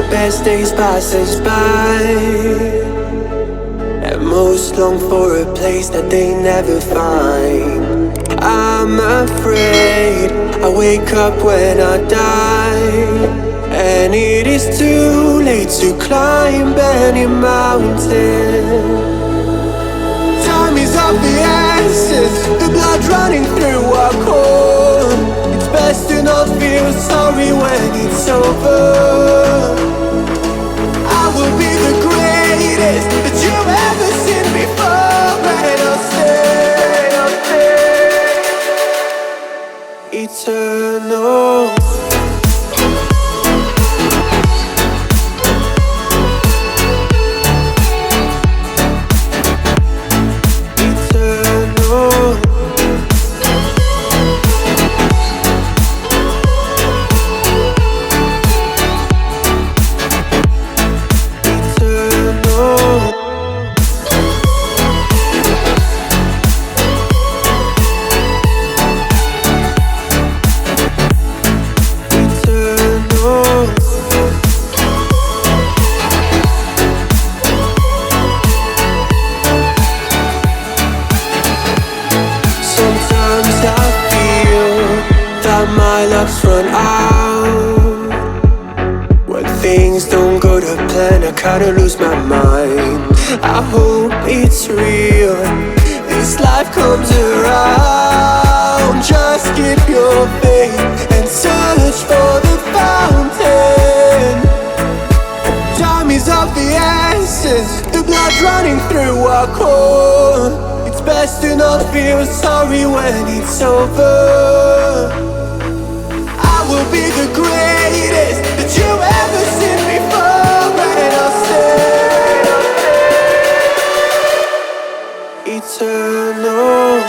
best days pass us by, and most long for a place that they never find. I'm afraid I wake up when I die, and it is too late to climb any mountain. Time is of the essence, the blood running through our core. It's best to not feel sorry when it's over. I will be the greatest that you've ever seen before, and I'll stay eternal. My luck's run out. When things don't go to plan, I kinda lose my mind. I hope it's real, this life comes around. Just keep your faith and search for the fountain. Time is of the essence, the blood running through our core. It's best to not feel sorry when it's over. Will be the greatest that you've ever seen before, and I'll stay eternal.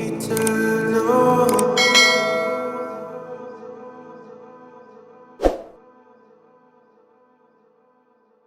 Eternal.